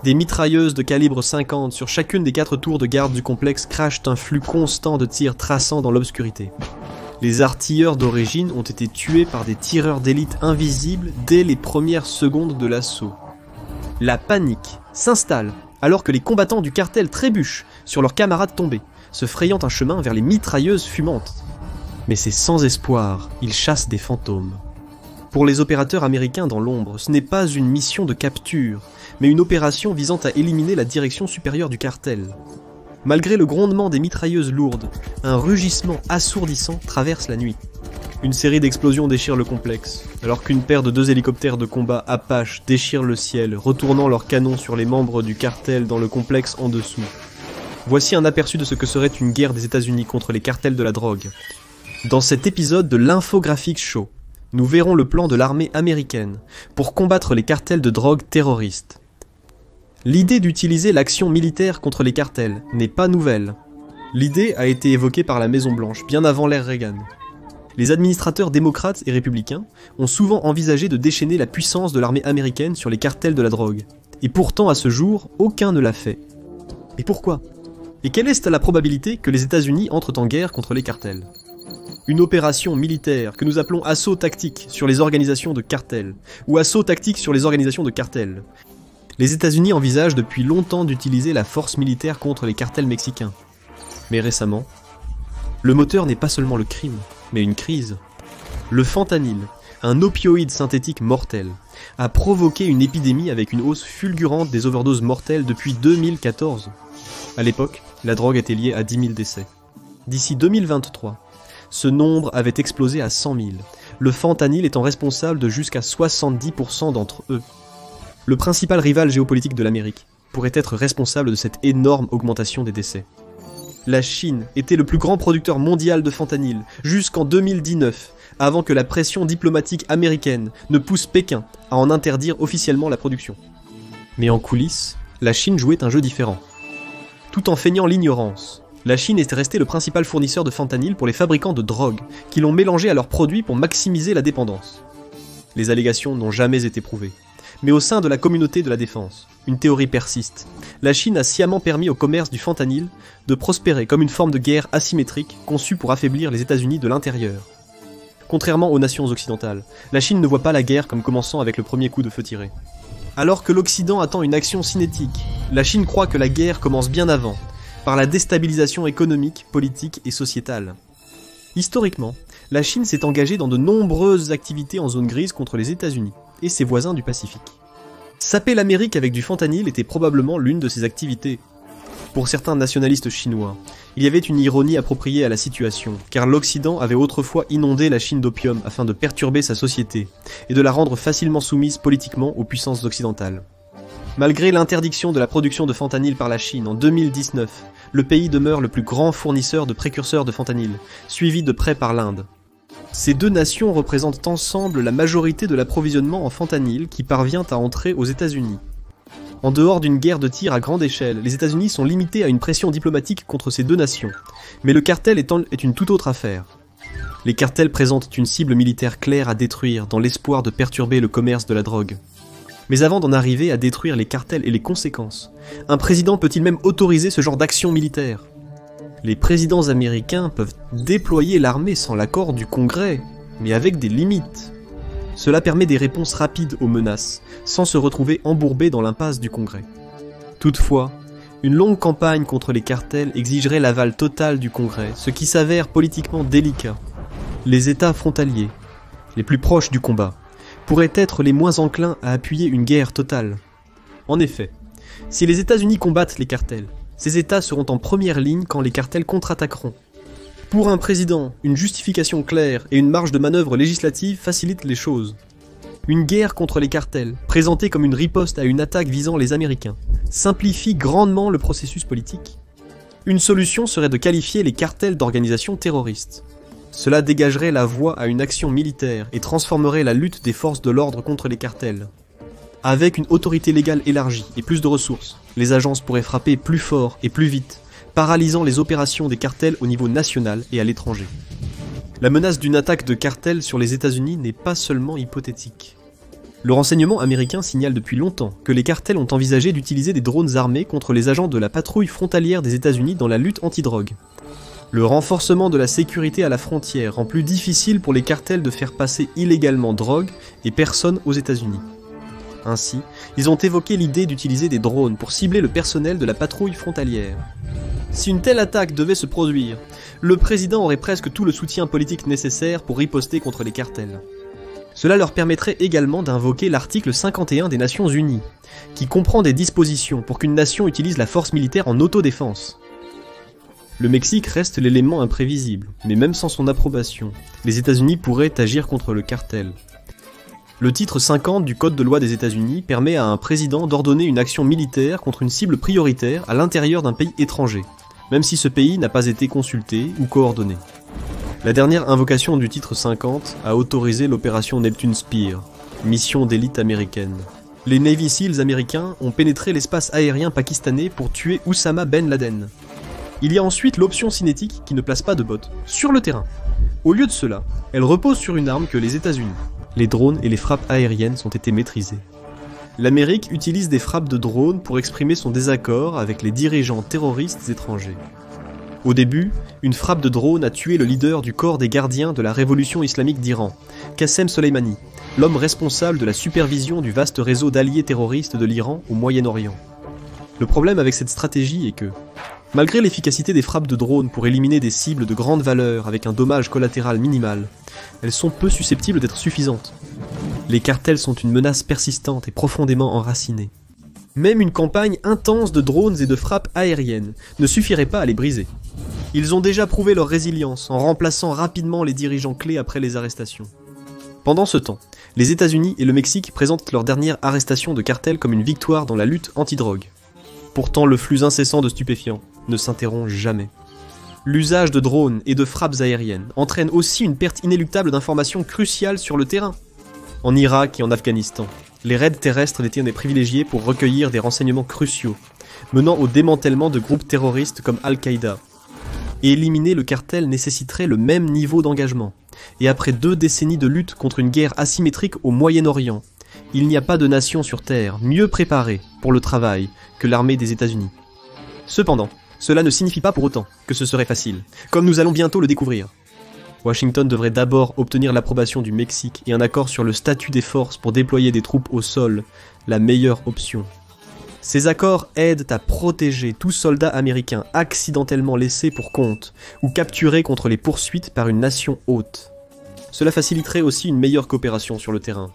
Des mitrailleuses de calibre 50 sur chacune des 4 tours de garde du complexe crachent un flux constant de tirs traçant dans l'obscurité. Les artilleurs d'origine ont été tués par des tireurs d'élite invisibles dès les premières secondes de l'assaut. La panique s'installe alors que les combattants du cartel trébuchent sur leurs camarades tombés, se frayant un chemin vers les mitrailleuses fumantes. Mais c'est sans espoir, ils chassent des fantômes. Pour les opérateurs américains dans l'ombre, ce n'est pas une mission de capture, mais une opération visant à éliminer la direction supérieure du cartel. Malgré le grondement des mitrailleuses lourdes, un rugissement assourdissant traverse la nuit. Une série d'explosions déchire le complexe, alors qu'une paire de 2 hélicoptères de combat Apache déchirent le ciel, retournant leurs canons sur les membres du cartel dans le complexe en dessous. Voici un aperçu de ce que serait une guerre des États-Unis contre les cartels de la drogue. Dans cet épisode de l'Infographics Show, nous verrons le plan de l'armée américaine pour combattre les cartels de drogue terroristes. L'idée d'utiliser l'action militaire contre les cartels n'est pas nouvelle. L'idée a été évoquée par la Maison-Blanche bien avant l'ère Reagan. Les administrateurs démocrates et républicains ont souvent envisagé de déchaîner la puissance de l'armée américaine sur les cartels de la drogue. Et pourtant, à ce jour, aucun ne l'a fait. Et pourquoi ? Et quelle est la probabilité que les États-Unis entrent en guerre contre les cartels ? Une opération militaire que nous appelons assaut tactique sur les organisations de cartels, ou assaut tactique sur les organisations de cartels. Les États-Unis envisagent depuis longtemps d'utiliser la force militaire contre les cartels mexicains. Mais récemment, le moteur n'est pas seulement le crime, mais une crise. Le fentanyl, un opioïde synthétique mortel, a provoqué une épidémie avec une hausse fulgurante des overdoses mortelles depuis 2014. À l'époque, la drogue était liée à 10 000 décès. D'ici 2023, ce nombre avait explosé à 100 000, le fentanyl étant responsable de jusqu'à 70% d'entre eux. Le principal rival géopolitique de l'Amérique pourrait être responsable de cette énorme augmentation des décès. La Chine était le plus grand producteur mondial de fentanyl jusqu'en 2019, avant que la pression diplomatique américaine ne pousse Pékin à en interdire officiellement la production. Mais en coulisses, la Chine jouait un jeu différent. Tout en feignant l'ignorance, la Chine était restée le principal fournisseur de fentanyl pour les fabricants de drogue, qui l'ont mélangé à leurs produits pour maximiser la dépendance. Les allégations n'ont jamais été prouvées. Mais au sein de la communauté de la défense, une théorie persiste. La Chine a sciemment permis au commerce du fentanyl de prospérer comme une forme de guerre asymétrique conçue pour affaiblir les États-Unis de l'intérieur. Contrairement aux nations occidentales, la Chine ne voit pas la guerre comme commençant avec le premier coup de feu tiré. Alors que l'Occident attend une action cinétique, la Chine croit que la guerre commence bien avant, par la déstabilisation économique, politique et sociétale. Historiquement, la Chine s'est engagée dans de nombreuses activités en zone grise contre les États-Unis et ses voisins du Pacifique. Saper l'Amérique avec du fentanyl était probablement l'une de ces activités. Pour certains nationalistes chinois, il y avait une ironie appropriée à la situation, car l'Occident avait autrefois inondé la Chine d'opium afin de perturber sa société et de la rendre facilement soumise politiquement aux puissances occidentales. Malgré l'interdiction de la production de fentanyl par la Chine en 2019, le pays demeure le plus grand fournisseur de précurseurs de fentanyl, suivi de près par l'Inde. Ces deux nations représentent ensemble la majorité de l'approvisionnement en fentanyl qui parvient à entrer aux États-Unis. En dehors d'une guerre de tir à grande échelle, les États-Unis sont limités à une pression diplomatique contre ces deux nations, mais le cartel est une toute autre affaire. Les cartels présentent une cible militaire claire à détruire dans l'espoir de perturber le commerce de la drogue. Mais avant d'en arriver à détruire les cartels et les conséquences, un président peut-il même autoriser ce genre d'action militaire ? Les présidents américains peuvent déployer l'armée sans l'accord du Congrès, mais avec des limites. Cela permet des réponses rapides aux menaces, sans se retrouver embourbés dans l'impasse du Congrès. Toutefois, une longue campagne contre les cartels exigerait l'aval total du Congrès, ce qui s'avère politiquement délicat. Les États frontaliers, les plus proches du combat, pourraient être les moins enclins à appuyer une guerre totale. En effet, si les États-Unis combattent les cartels, ces États seront en première ligne quand les cartels contre-attaqueront. Pour un président, une justification claire et une marge de manœuvre législative facilitent les choses. Une guerre contre les cartels, présentée comme une riposte à une attaque visant les Américains, simplifie grandement le processus politique. Une solution serait de qualifier les cartels d'organisations terroristes. Cela dégagerait la voie à une action militaire et transformerait la lutte des forces de l'ordre contre les cartels. Avec une autorité légale élargie et plus de ressources, les agences pourraient frapper plus fort et plus vite, paralysant les opérations des cartels au niveau national et à l'étranger. La menace d'une attaque de cartel sur les États-Unis n'est pas seulement hypothétique. Le renseignement américain signale depuis longtemps que les cartels ont envisagé d'utiliser des drones armés contre les agents de la patrouille frontalière des États-Unis dans la lutte anti-drogue. Le renforcement de la sécurité à la frontière rend plus difficile pour les cartels de faire passer illégalement drogue et personnes aux États-Unis. Ainsi, ils ont évoqué l'idée d'utiliser des drones pour cibler le personnel de la patrouille frontalière. Si une telle attaque devait se produire, le président aurait presque tout le soutien politique nécessaire pour riposter contre les cartels. Cela leur permettrait également d'invoquer l'article 51 des Nations Unies, qui comprend des dispositions pour qu'une nation utilise la force militaire en autodéfense. Le Mexique reste l'élément imprévisible, mais même sans son approbation, les États-Unis pourraient agir contre le cartel. Le titre 50 du Code de loi des États-Unis permet à un président d'ordonner une action militaire contre une cible prioritaire à l'intérieur d'un pays étranger, même si ce pays n'a pas été consulté ou coordonné. La dernière invocation du titre 50 a autorisé l'opération Neptune Spear, mission d'élite américaine. Les Navy Seals américains ont pénétré l'espace aérien pakistanais pour tuer Oussama Ben Laden. Il y a ensuite l'option cinétique qui ne place pas de bottes, sur le terrain. Au lieu de cela, elle repose sur une arme que les États-Unis. Les drones et les frappes aériennes ont été maîtrisés. L'Amérique utilise des frappes de drones pour exprimer son désaccord avec les dirigeants terroristes étrangers. Au début, une frappe de drone a tué le leader du corps des gardiens de la révolution islamique d'Iran, Qassem Soleimani, l'homme responsable de la supervision du vaste réseau d'alliés terroristes de l'Iran au Moyen-Orient. Le problème avec cette stratégie est que, malgré l'efficacité des frappes de drone pour éliminer des cibles de grande valeur avec un dommage collatéral minimal, elles sont peu susceptibles d'être suffisantes. Les cartels sont une menace persistante et profondément enracinée. Même une campagne intense de drones et de frappes aériennes ne suffirait pas à les briser. Ils ont déjà prouvé leur résilience en remplaçant rapidement les dirigeants clés après les arrestations. Pendant ce temps, les États-Unis et le Mexique présentent leur dernière arrestation de cartels comme une victoire dans la lutte anti-drogue. Pourtant, le flux incessant de stupéfiants ne s'interrompt jamais. L'usage de drones et de frappes aériennes entraîne aussi une perte inéluctable d'informations cruciales sur le terrain. En Irak et en Afghanistan, les raids terrestres étaient des privilégiés pour recueillir des renseignements cruciaux, menant au démantèlement de groupes terroristes comme Al-Qaïda. Et éliminer le cartel nécessiterait le même niveau d'engagement. Et après 2 décennies de lutte contre une guerre asymétrique au Moyen-Orient, il n'y a pas de nation sur Terre mieux préparée pour le travail que l'armée des États-Unis. Cependant, cela ne signifie pas pour autant que ce serait facile, comme nous allons bientôt le découvrir. Washington devrait d'abord obtenir l'approbation du Mexique et un accord sur le statut des forces pour déployer des troupes au sol, la meilleure option. Ces accords aident à protéger tout soldat américain accidentellement laissé pour compte ou capturé contre les poursuites par une nation hôte. Cela faciliterait aussi une meilleure coopération sur le terrain.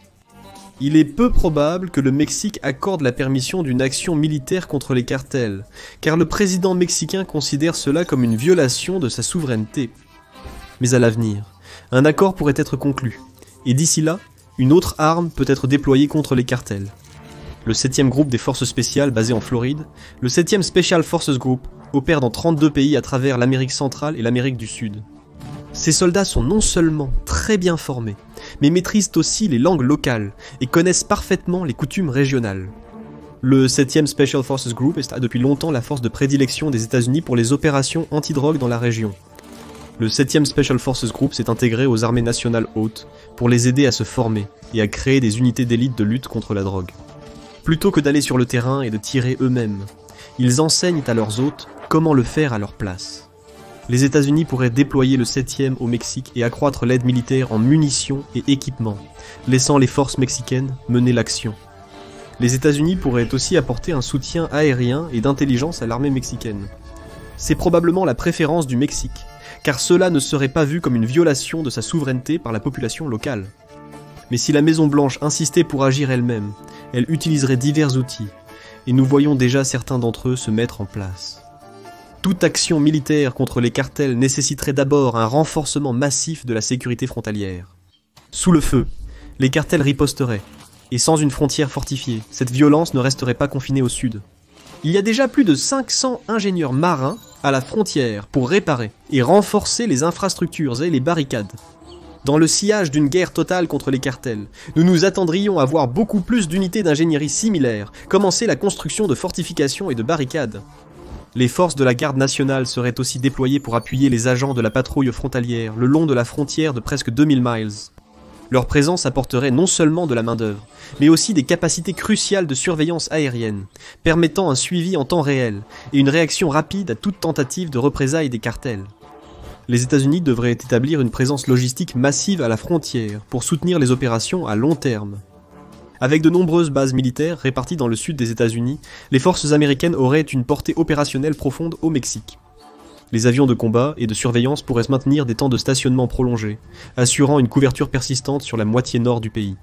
Il est peu probable que le Mexique accorde la permission d'une action militaire contre les cartels, car le président mexicain considère cela comme une violation de sa souveraineté. Mais à l'avenir, un accord pourrait être conclu, et d'ici là, une autre arme peut être déployée contre les cartels. Le 7e groupe des forces spéciales basé en Floride, le 7e Special Forces Group, opère dans 32 pays à travers l'Amérique centrale et l'Amérique du Sud. Ces soldats sont non seulement très bien formés, mais maîtrisent aussi les langues locales et connaissent parfaitement les coutumes régionales. Le 7e Special Forces Group est depuis longtemps la force de prédilection des États-Unis pour les opérations anti-drogue dans la région. Le 7e Special Forces Group s'est intégré aux armées nationales hôtes pour les aider à se former et à créer des unités d'élite de lutte contre la drogue. Plutôt que d'aller sur le terrain et de tirer eux-mêmes, ils enseignent à leurs hôtes comment le faire à leur place. Les États-Unis pourraient déployer le 7e au Mexique et accroître l'aide militaire en munitions et équipements, laissant les forces mexicaines mener l'action. Les États-Unis pourraient aussi apporter un soutien aérien et d'intelligence à l'armée mexicaine. C'est probablement la préférence du Mexique, car cela ne serait pas vu comme une violation de sa souveraineté par la population locale. Mais si la Maison-Blanche insistait pour agir elle-même, elle utiliserait divers outils, et nous voyons déjà certains d'entre eux se mettre en place. Toute action militaire contre les cartels nécessiterait d'abord un renforcement massif de la sécurité frontalière. Sous le feu, les cartels riposteraient, et sans une frontière fortifiée, cette violence ne resterait pas confinée au sud. Il y a déjà plus de 500 ingénieurs marins à la frontière pour réparer et renforcer les infrastructures et les barricades. Dans le sillage d'une guerre totale contre les cartels, nous nous attendrions à voir beaucoup plus d'unités d'ingénierie similaires commencer la construction de fortifications et de barricades. Les forces de la garde nationale seraient aussi déployées pour appuyer les agents de la patrouille frontalière le long de la frontière de presque 2000 miles. Leur présence apporterait non seulement de la main-d'œuvre, mais aussi des capacités cruciales de surveillance aérienne, permettant un suivi en temps réel et une réaction rapide à toute tentative de représailles des cartels. Les États-Unis devraient établir une présence logistique massive à la frontière pour soutenir les opérations à long terme. Avec de nombreuses bases militaires réparties dans le sud des États-Unis, les forces américaines auraient une portée opérationnelle profonde au Mexique. Les avions de combat et de surveillance pourraient se maintenir des temps de stationnement prolongés, assurant une couverture persistante sur la moitié nord du pays.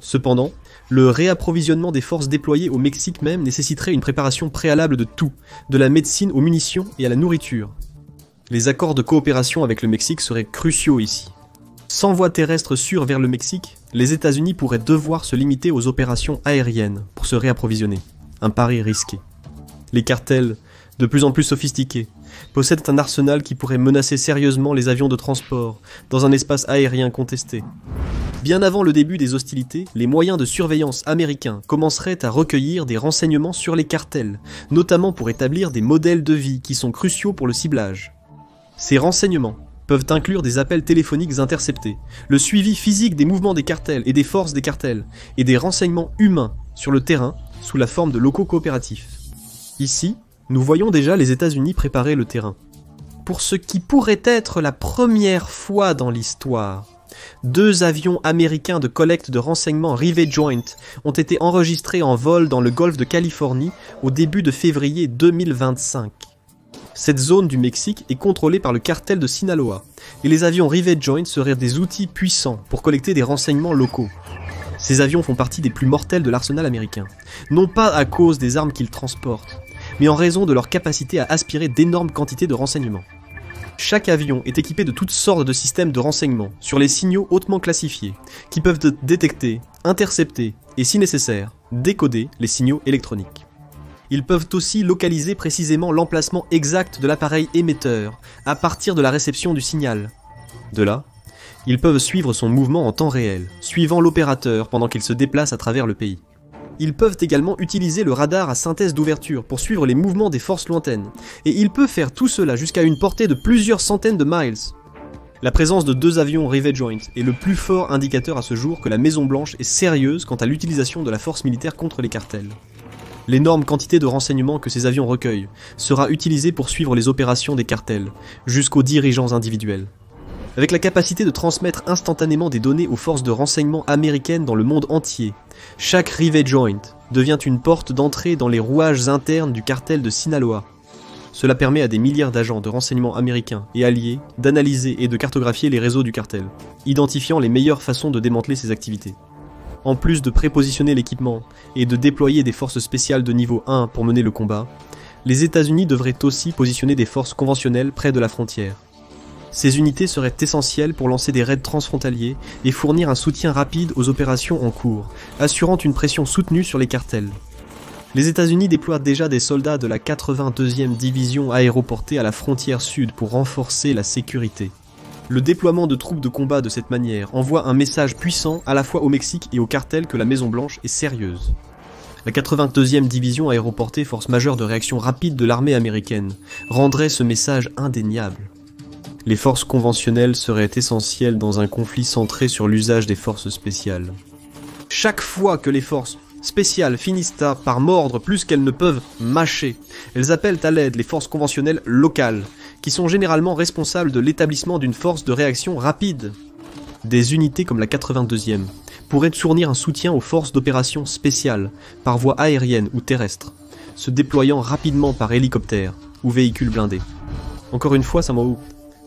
Cependant, le réapprovisionnement des forces déployées au Mexique même nécessiterait une préparation préalable de tout, de la médecine aux munitions et à la nourriture. Les accords de coopération avec le Mexique seraient cruciaux ici. Sans voie terrestre sûre vers le Mexique, les États-Unis pourraient devoir se limiter aux opérations aériennes pour se réapprovisionner. Un pari risqué. Les cartels, de plus en plus sophistiqués, possèdent un arsenal qui pourrait menacer sérieusement les avions de transport dans un espace aérien contesté. Bien avant le début des hostilités, les moyens de surveillance américains commenceraient à recueillir des renseignements sur les cartels, notamment pour établir des modèles de vie qui sont cruciaux pour le ciblage. Ces renseignements peuvent inclure des appels téléphoniques interceptés, le suivi physique des mouvements des cartels et des forces des cartels, et des renseignements humains sur le terrain sous la forme de locaux coopératifs. Ici, nous voyons déjà les États-Unis préparer le terrain. Pour ce qui pourrait être la première fois dans l'histoire, 2 avions américains de collecte de renseignements Rivet Joint ont été enregistrés en vol dans le golfe de Californie au début de février 2025. Cette zone du Mexique est contrôlée par le cartel de Sinaloa, et les avions Rivet Joint seraient des outils puissants pour collecter des renseignements locaux. Ces avions font partie des plus mortels de l'arsenal américain, non pas à cause des armes qu'ils transportent, mais en raison de leur capacité à aspirer d'énormes quantités de renseignements. Chaque avion est équipé de toutes sortes de systèmes de renseignement sur les signaux hautement classifiés, qui peuvent détecter, intercepter et, si nécessaire, décoder les signaux électroniques. Ils peuvent aussi localiser précisément l'emplacement exact de l'appareil émetteur à partir de la réception du signal. De là, ils peuvent suivre son mouvement en temps réel, suivant l'opérateur pendant qu'il se déplace à travers le pays. Ils peuvent également utiliser le radar à synthèse d'ouverture pour suivre les mouvements des forces lointaines, et il peut faire tout cela jusqu'à une portée de plusieurs centaines de miles. La présence de 2 avions Rivet Joint est le plus fort indicateur à ce jour que la Maison-Blanche est sérieuse quant à l'utilisation de la force militaire contre les cartels. L'énorme quantité de renseignements que ces avions recueillent sera utilisée pour suivre les opérations des cartels, jusqu'aux dirigeants individuels. Avec la capacité de transmettre instantanément des données aux forces de renseignement américaines dans le monde entier, chaque Rivet Joint devient une porte d'entrée dans les rouages internes du cartel de Sinaloa. Cela permet à des milliards d'agents de renseignement américains et alliés d'analyser et de cartographier les réseaux du cartel, identifiant les meilleures façons de démanteler ses activités. En plus de prépositionner l'équipement et de déployer des forces spéciales de niveau 1 pour mener le combat, les États-Unis devraient aussi positionner des forces conventionnelles près de la frontière. Ces unités seraient essentielles pour lancer des raids transfrontaliers et fournir un soutien rapide aux opérations en cours, assurant une pression soutenue sur les cartels. Les États-Unis déploient déjà des soldats de la 82e division aéroportée à la frontière sud pour renforcer la sécurité. Le déploiement de troupes de combat de cette manière envoie un message puissant à la fois au Mexique et au cartel que la Maison-Blanche est sérieuse. La 82e division aéroportée, force majeure de réaction rapide de l'armée américaine, rendrait ce message indéniable. Les forces conventionnelles seraient essentielles dans un conflit centré sur l'usage des forces spéciales. Chaque fois que les forces spéciales finissent par mordre plus qu'elles ne peuvent mâcher, elles appellent à l'aide les forces conventionnelles locales, qui sont généralement responsables de l'établissement d'une force de réaction rapide. Des unités comme la 82e pourraient fournir un soutien aux forces d'opération spéciales, par voie aérienne ou terrestre, se déployant rapidement par hélicoptère ou véhicules blindés. Encore une fois, Samao,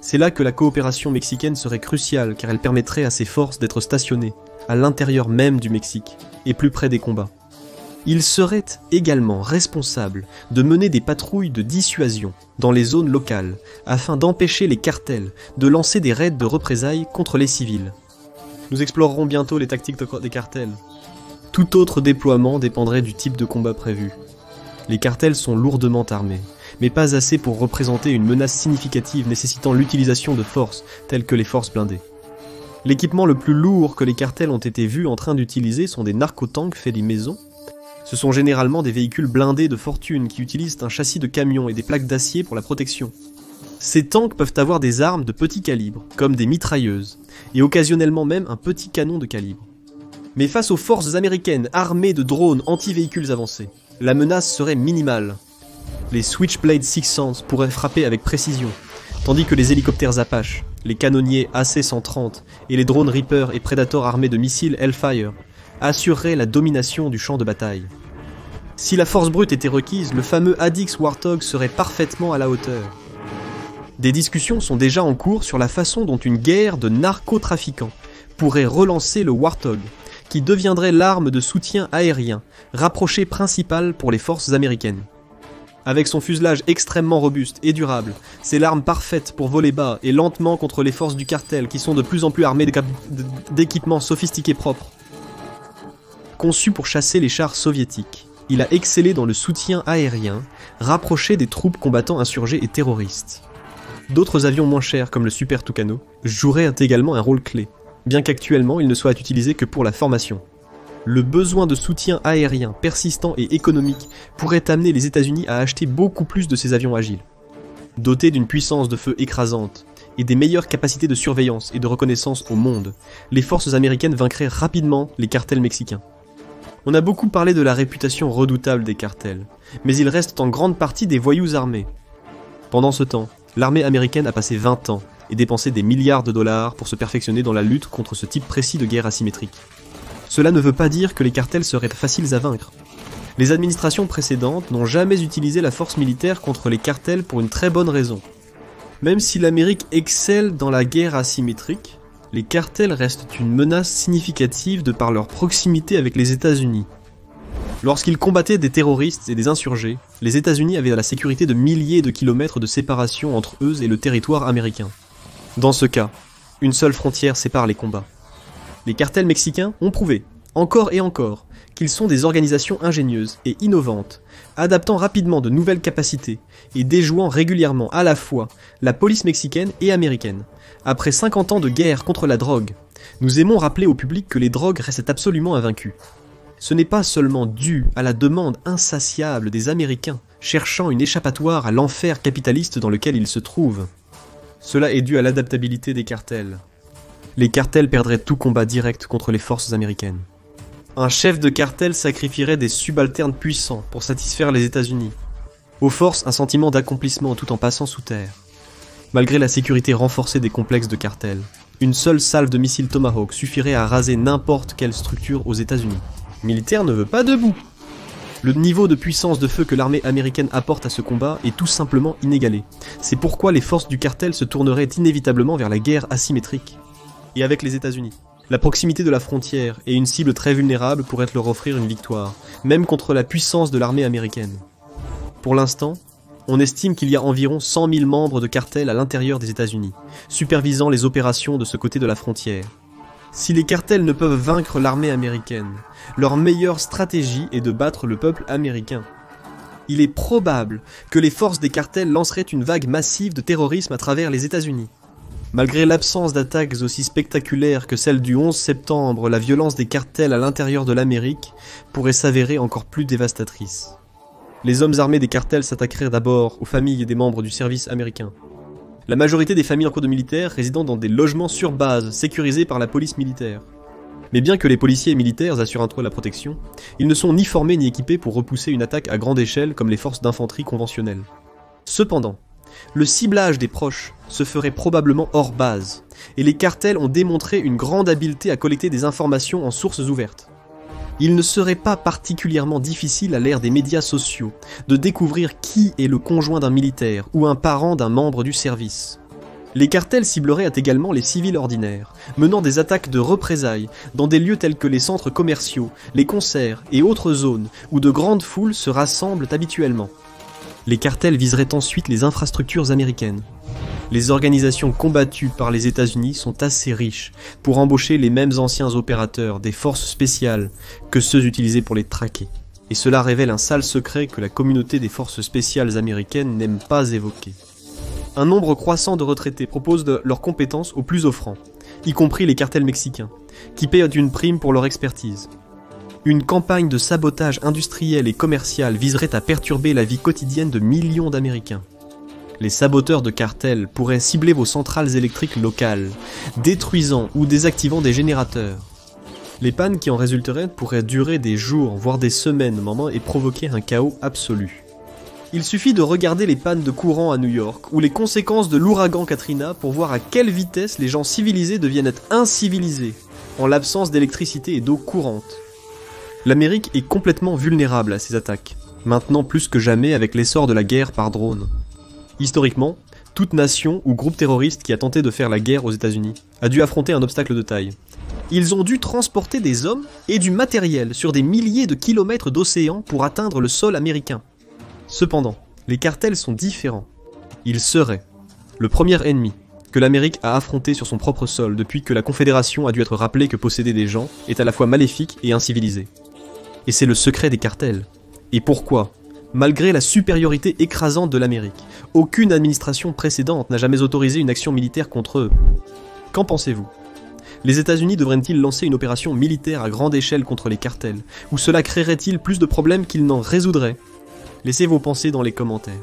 c'est là que la coopération mexicaine serait cruciale car elle permettrait à ces forces d'être stationnées à l'intérieur même du Mexique et plus près des combats. Ils seraient également responsables de mener des patrouilles de dissuasion dans les zones locales afin d'empêcher les cartels de lancer des raids de représailles contre les civils. Nous explorerons bientôt les tactiques des cartels. Tout autre déploiement dépendrait du type de combat prévu. Les cartels sont lourdement armés, mais pas assez pour représenter une menace significative nécessitant l'utilisation de forces telles que les forces blindées. L'équipement le plus lourd que les cartels ont été vus en train d'utiliser sont des narcotanks faits maison. Ce sont généralement des véhicules blindés de fortune qui utilisent un châssis de camion et des plaques d'acier pour la protection. Ces tanks peuvent avoir des armes de petit calibre, comme des mitrailleuses, et occasionnellement même un petit canon de calibre. Mais face aux forces américaines armées de drones anti-véhicules avancés, la menace serait minimale. Les Switchblade 600 pourraient frapper avec précision, tandis que les hélicoptères Apache, les canonniers AC-130 et les drones Reaper et Predator armés de missiles Hellfire assureraient la domination du champ de bataille. Si la force brute était requise, le fameux ADX Warthog serait parfaitement à la hauteur. Des discussions sont déjà en cours sur la façon dont une guerre de narcotrafiquants pourrait relancer le Warthog, qui deviendrait l'arme de soutien aérien, rapprochée principale pour les forces américaines. Avec son fuselage extrêmement robuste et durable, c'est l'arme parfaite pour voler bas et lentement contre les forces du cartel qui sont de plus en plus armées d'équipements sophistiqués propres. Conçu pour chasser les chars soviétiques, il a excellé dans le soutien aérien, rapproché des troupes combattant insurgés et terroristes. D'autres avions moins chers comme le Super Tucano joueraient également un rôle clé, bien qu'actuellement il ne soit utilisé que pour la formation. Le besoin de soutien aérien persistant et économique pourrait amener les États-Unis à acheter beaucoup plus de ces avions agiles. Dotés d'une puissance de feu écrasante et des meilleures capacités de surveillance et de reconnaissance au monde, les forces américaines vaincraient rapidement les cartels mexicains. On a beaucoup parlé de la réputation redoutable des cartels, mais ils restent en grande partie des voyous armés. Pendant ce temps, l'armée américaine a passé 20 ans et dépensé des milliards de dollars pour se perfectionner dans la lutte contre ce type précis de guerre asymétrique. Cela ne veut pas dire que les cartels seraient faciles à vaincre. Les administrations précédentes n'ont jamais utilisé la force militaire contre les cartels pour une très bonne raison. Même si l'Amérique excelle dans la guerre asymétrique, les cartels restent une menace significative de par leur proximité avec les États-Unis. Lorsqu'ils combattaient des terroristes et des insurgés, les États-Unis avaient la sécurité de milliers de kilomètres de séparation entre eux et le territoire américain. Dans ce cas, une seule frontière sépare les combats. Les cartels mexicains ont prouvé, encore et encore, qu'ils sont des organisations ingénieuses et innovantes, adaptant rapidement de nouvelles capacités et déjouant régulièrement à la fois la police mexicaine et américaine. Après 50 ans de guerre contre la drogue, nous aimons rappeler au public que les drogues restent absolument invaincues. Ce n'est pas seulement dû à la demande insatiable des Américains cherchant une échappatoire à l'enfer capitaliste dans lequel ils se trouvent. Cela est dû à l'adaptabilité des cartels. Les cartels perdraient tout combat direct contre les forces américaines. Un chef de cartel sacrifierait des subalternes puissants pour satisfaire les États-Unis. Aux forces, un sentiment d'accomplissement tout en passant sous terre. Malgré la sécurité renforcée des complexes de cartels, une seule salve de missiles Tomahawk suffirait à raser n'importe quelle structure aux États-Unis. Militaire ne veut pas debout. Le niveau de puissance de feu que l'armée américaine apporte à ce combat est tout simplement inégalé. C'est pourquoi les forces du cartel se tourneraient inévitablement vers la guerre asymétrique. Et avec les États-Unis. La proximité de la frontière et une cible très vulnérable pourraient leur offrir une victoire, même contre la puissance de l'armée américaine. Pour l'instant, on estime qu'il y a environ 100 000 membres de cartels à l'intérieur des États-Unis, supervisant les opérations de ce côté de la frontière. Si les cartels ne peuvent vaincre l'armée américaine, leur meilleure stratégie est de battre le peuple américain. Il est probable que les forces des cartels lanceraient une vague massive de terrorisme à travers les États-Unis. Malgré l'absence d'attaques aussi spectaculaires que celle du 11 septembre, la violence des cartels à l'intérieur de l'Amérique pourrait s'avérer encore plus dévastatrice. Les hommes armés des cartels s'attaqueraient d'abord aux familles des membres du service américain. La majorité des familles en cours de militaires résidant dans des logements sur base, sécurisés par la police militaire. Mais bien que les policiers et militaires assurent un toit la protection, ils ne sont ni formés ni équipés pour repousser une attaque à grande échelle comme les forces d'infanterie conventionnelles. Cependant, le ciblage des proches se ferait probablement hors base, et les cartels ont démontré une grande habileté à collecter des informations en sources ouvertes. Il ne serait pas particulièrement difficile à l'ère des médias sociaux de découvrir qui est le conjoint d'un militaire ou un parent d'un membre du service. Les cartels cibleraient également les civils ordinaires, menant des attaques de représailles dans des lieux tels que les centres commerciaux, les concerts et autres zones où de grandes foules se rassemblent habituellement. Les cartels viseraient ensuite les infrastructures américaines. Les organisations combattues par les États-Unis sont assez riches pour embaucher les mêmes anciens opérateurs des forces spéciales que ceux utilisés pour les traquer. Et cela révèle un sale secret que la communauté des forces spéciales américaines n'aime pas évoquer. Un nombre croissant de retraités proposent leurs compétences aux plus offrants, y compris les cartels mexicains, qui paient une prime pour leur expertise. Une campagne de sabotage industriel et commercial viserait à perturber la vie quotidienne de millions d'Américains. Les saboteurs de cartels pourraient cibler vos centrales électriques locales, détruisant ou désactivant des générateurs. Les pannes qui en résulteraient pourraient durer des jours, voire des semaines et provoquer un chaos absolu. Il suffit de regarder les pannes de courant à New York ou les conséquences de l'ouragan Katrina pour voir à quelle vitesse les gens civilisés deviennent être incivilisés, en l'absence d'électricité et d'eau courante. L'Amérique est complètement vulnérable à ces attaques, maintenant plus que jamais avec l'essor de la guerre par drone. Historiquement, toute nation ou groupe terroriste qui a tenté de faire la guerre aux États-Unis a dû affronter un obstacle de taille. Ils ont dû transporter des hommes et du matériel sur des milliers de kilomètres d'océan pour atteindre le sol américain. Cependant, les cartels sont différents. Ils seraient le premier ennemi que l'Amérique a affronté sur son propre sol depuis que la Confédération a dû être rappelée que posséder des gens est à la fois maléfique et incivilisé. Et c'est le secret des cartels. Et pourquoi ? Malgré la supériorité écrasante de l'Amérique, aucune administration précédente n'a jamais autorisé une action militaire contre eux. Qu'en pensez-vous ? Les États-Unis devraient-ils lancer une opération militaire à grande échelle contre les cartels, ou cela créerait-il plus de problèmes qu'ils n'en résoudraient ? Laissez vos pensées dans les commentaires.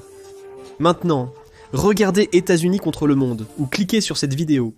Maintenant, regardez États-Unis contre le monde, ou cliquez sur cette vidéo